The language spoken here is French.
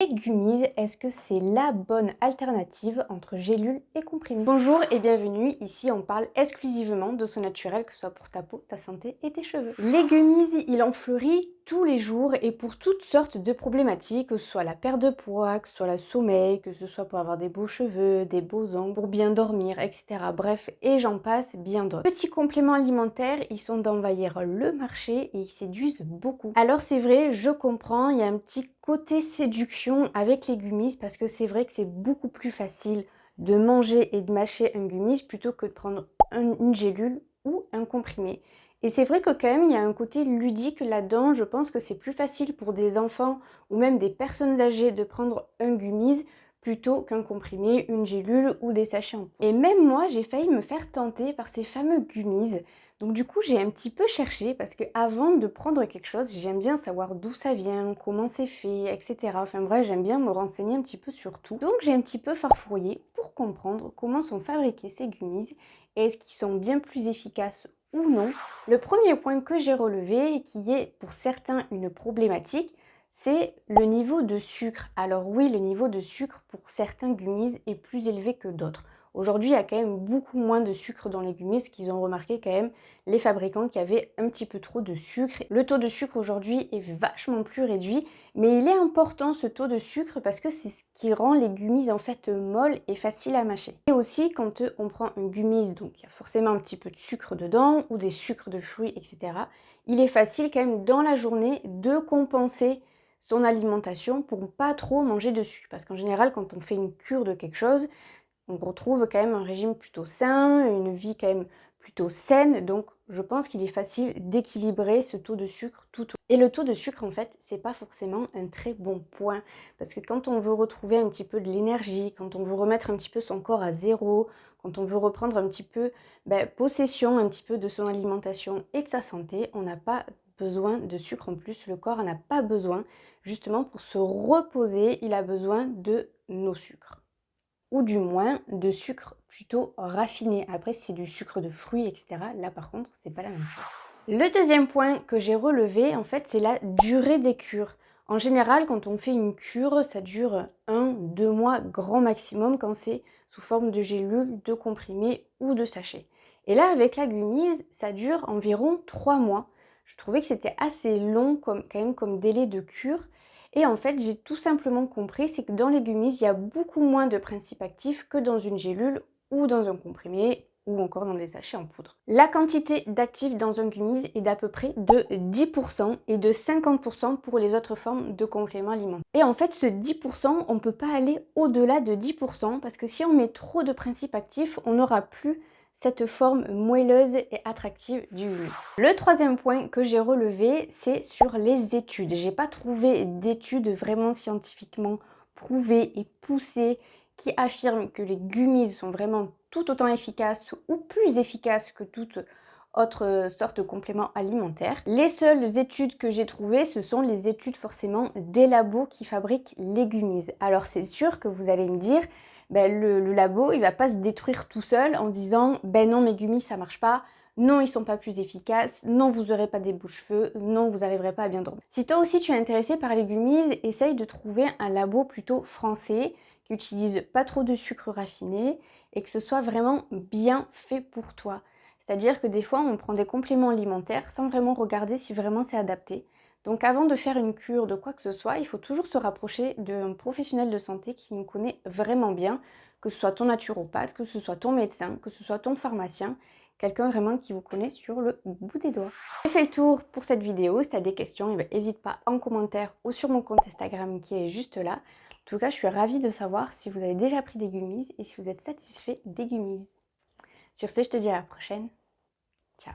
Les gummies, est-ce que c'est la bonne alternative entre gélules et comprimés? Bonjour et bienvenue, ici on parle exclusivement de son naturel, que ce soit pour ta peau, ta santé et tes cheveux. Les gummies, il en fleurit tous les jours et pour toutes sortes de problématiques, que ce soit la perte de poids, que ce soit le sommeil, que ce soit pour avoir des beaux cheveux, des beaux ongles, pour bien dormir, etc. Bref, et j'en passe bien d'autres. Petits compléments alimentaires, ils sont d'envahir le marché et ils séduisent beaucoup. Alors c'est vrai, je comprends, il y a un petit côté séduction avec les gummies parce que c'est vrai que c'est beaucoup plus facile de manger et de mâcher un gummies plutôt que de prendre une gélule ou un comprimé. Et c'est vrai que quand même il y a un côté ludique là-dedans, je pense que c'est plus facile pour des enfants ou même des personnes âgées de prendre un gummies plutôt qu'un comprimé, une gélule ou des sachets en poudre. Et même moi j'ai failli me faire tenter par ces fameux gummies. Donc du coup, j'ai un petit peu cherché parce que avant de prendre quelque chose, j'aime bien savoir d'où ça vient, comment c'est fait, etc. Enfin bref, j'aime bien me renseigner un petit peu sur tout. Donc j'ai un petit peu farfouillé pour comprendre comment sont fabriqués ces gummies et est-ce qu'ils sont bien plus efficaces ou non. Le premier point que j'ai relevé et qui est pour certains une problématique, c'est le niveau de sucre. Alors oui, le niveau de sucre pour certains gummies est plus élevé que d'autres. Aujourd'hui, il y a quand même beaucoup moins de sucre dans les gummies, ce qu'ils ont remarqué quand même les fabricants qui avaient un petit peu trop de sucre. Le taux de sucre aujourd'hui est vachement plus réduit, mais il est important ce taux de sucre parce que c'est ce qui rend les gummies en fait molles et faciles à mâcher. Et aussi quand on prend une gummies, donc il y a forcément un petit peu de sucre dedans ou des sucres de fruits, etc. Il est facile quand même dans la journée de compenser son alimentation pour ne pas trop manger de sucre. Parce qu'en général, quand on fait une cure de quelque chose, on retrouve quand même un régime plutôt sain, une vie quand même plutôt saine, donc je pense qu'il est facile d'équilibrer ce taux de sucre tout au long. Et le taux de sucre en fait, c'est pas forcément un très bon point, parce que quand on veut retrouver un petit peu de l'énergie, quand on veut remettre un petit peu son corps à zéro, quand on veut reprendre un petit peu possession un petit peu de son alimentation et de sa santé, on n'a pas besoin de sucre en plus, le corps n'en a pas besoin, justement pour se reposer, il a besoin de nos sucres ou du moins de sucre plutôt raffiné. Après, si c'est du sucre de fruits, etc., là par contre, c'est pas la même chose. Le deuxième point que j'ai relevé, en fait, c'est la durée des cures. En général, quand on fait une cure, ça dure 1-2 mois grand maximum quand c'est sous forme de gélules, de comprimés ou de sachets. Et là, avec la gummies, ça dure environ 3 mois. Je trouvais que c'était assez long quand même comme délai de cure. Et en fait, j'ai tout simplement compris, c'est que dans les gummies, il y a beaucoup moins de principes actifs que dans une gélule ou dans un comprimé ou encore dans des sachets en poudre. La quantité d'actifs dans un gummies est d'à peu près de 10% et de 50% pour les autres formes de compléments alimentaires. Et en fait, ce 10%, on ne peut pas aller au-delà de 10% parce que si on met trop de principes actifs, on n'aura plus cette forme moelleuse et attractive du gummy. Le troisième point que j'ai relevé, c'est sur les études. J'ai pas trouvé d'études vraiment scientifiquement prouvées et poussées qui affirment que les gummies sont vraiment tout autant efficaces ou plus efficaces que toute autre sorte de complément alimentaire. Les seules études que j'ai trouvées, ce sont les études forcément des labos qui fabriquent les gummies. Alors c'est sûr que vous allez me dire, le labo, il va pas se détruire tout seul en disant ben non, mes gummies ça marche pas, non ils sont pas plus efficaces, non vous aurez pas des bouches-cheveux, non vous n'arriverez pas à bien dormir. Si toi aussi tu es intéressé par les gummies, essaye de trouver un labo plutôt français qui utilise pas trop de sucre raffiné et que ce soit vraiment bien fait pour toi. C'est-à-dire que des fois on prend des compléments alimentaires sans vraiment regarder si vraiment c'est adapté. Donc avant de faire une cure de quoi que ce soit, il faut toujours se rapprocher d'un professionnel de santé qui nous connaît vraiment bien, que ce soit ton naturopathe, que ce soit ton médecin, que ce soit ton pharmacien, quelqu'un vraiment qui vous connaît sur le bout des doigts. J'ai fait le tour pour cette vidéo. Si tu as des questions, n'hésite pas en commentaire ou sur mon compte Instagram qui est juste là. En tout cas, je suis ravie de savoir si vous avez déjà pris des gummies et si vous êtes satisfait des gummies. Sur ce, je te dis à la prochaine. Ciao.